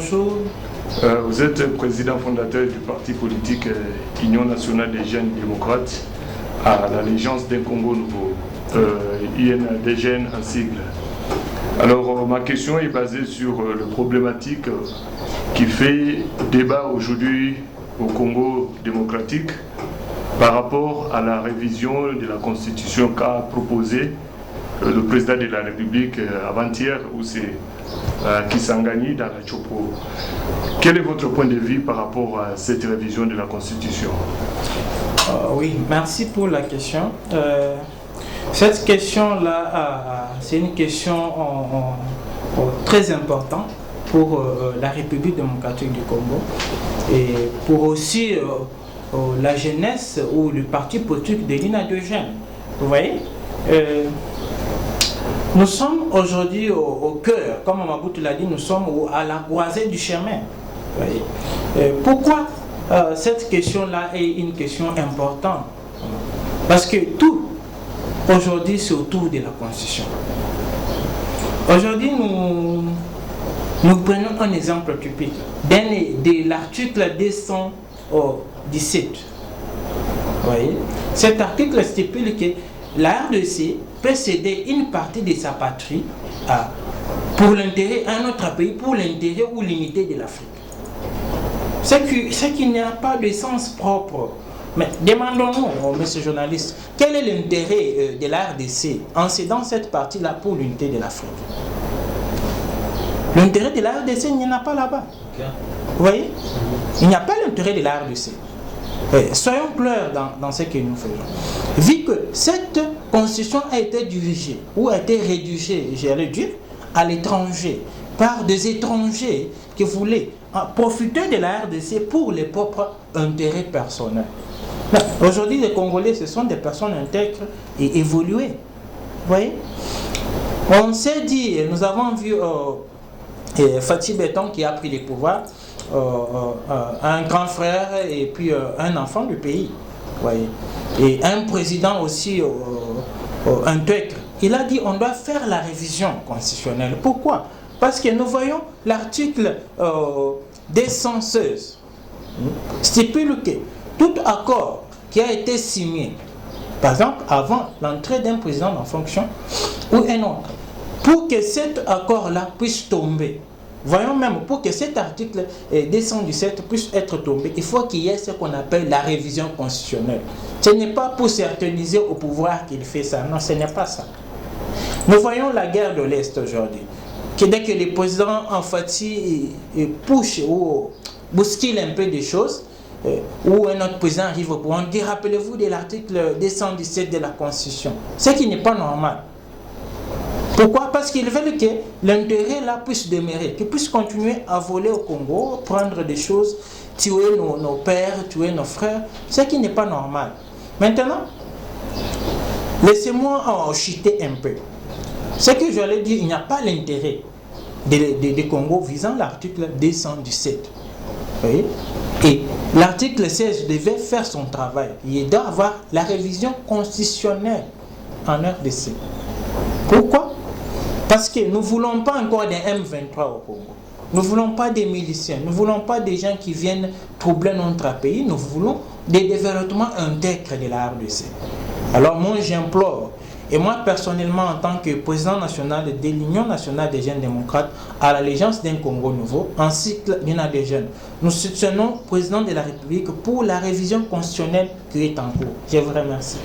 bonjour. Vous êtes président fondateur du parti politique Union nationale des jeunes démocrates à l'Alliance d'un Congo nouveau, UNDGN en sigle. Alors ma question est basée sur la problématique qui fait débat aujourd'hui au Congo démocratique par rapport à la révision de la Constitution qu'a proposé le président de la République avant-hier, où c'est Kisangani dans la Chopo. Quel est votre point de vue par rapport à cette révision de la Constitution? Oui, merci pour la question. Cette question-là, c'est une question très importante pour la République démocratique du Congo et pour aussi la jeunesse ou le parti politique de l'UNDGN. Vous voyez, nous sommes aujourd'hui au cœur, comme Mabutu l'a dit, nous sommes à la croisée du chemin. Vous voyez. Pourquoi cette question-là est une question importante? Parce que tout, aujourd'hui, c'est autour de la Constitution. Aujourd'hui, nous prenons un exemple typique de l'article 217. Vous voyez, cet article stipule que la RDC peut céder une partie de sa patrie pour l'intérêt d'un autre pays, pour l'intérêt ou l'unité de l'Afrique. C'est qu'il n'y a pas de sens propre. Mais demandons-nous, monsieur journaliste, quel est l'intérêt de la RDC en cédant cette partie-là pour l'unité de l'Afrique? L'intérêt de la RDC, il n'y en a pas là-bas. Okay. Vous voyez? Il n'y a pas l'intérêt de la RDC. Soyons clairs dans ce que nous faisons. Vu que cette constitution a été dirigée ou a été rédigée, j'allais dire, à l'étranger, par des étrangers qui voulaient profiter de la RDC pour les propres intérêts personnels. Aujourd'hui, les Congolais, ce sont des personnes intègres et évoluées. Vous voyez? On s'est dit, nous avons vu Fatih Béton qui a pris les pouvoirs, un grand frère et puis un enfant du pays. Vous voyez? Et un président aussi intègre. Il a dit on doit faire la révision constitutionnelle. Pourquoi? Parce que nous voyons l'article 216 stipule que tout accord qui a été signé, par exemple avant l'entrée d'un président en fonction ou un autre, pour que cet accord-là puisse tomber, voyons même pour que cet article 217 puisse être tombé, il faut qu'il y ait ce qu'on appelle la révision constitutionnelle. Ce n'est pas pour s'éterniser au pouvoir qu'il fait ça, non, ce n'est pas ça. Nous voyons la guerre de l'Est aujourd'hui. Que dès que les présidents en Fatih push ou bousculent un peu des choses, ou un autre président arrive au pouvoir, on dit rappelez-vous de l'article 217 de la Constitution. Ce qui n'est pas normal. Pourquoi? Parce qu'ils veulent que l'intérêt là puisse demeurer, qu'ils puissent continuer à voler au Congo, prendre des choses, tuer nos pères, tuer nos frères, ce qui n'est pas normal. Maintenant, laissez-moi en chuter un peu. Ce que j'allais dire, il n'y a pas l'intérêt de Congo visant l'article 217. Vous voyez? Et l'article 16 devait faire son travail. Il doit avoir la révision constitutionnelle en RDC. Pourquoi? Parce que nous ne voulons pas encore des M23 au Congo. Nous ne voulons pas des miliciens. Nous ne voulons pas des gens qui viennent troubler notre pays. Nous voulons des développements intègres de la RDC. Alors moi j'implore, et moi personnellement en tant que président national de l'Union nationale des jeunes démocrates à l'Alliance d'un Congo nouveau, ainsi que l'UNDGN, nous soutenons le président de la République pour la révision constitutionnelle qui est en cours. Je vous remercie.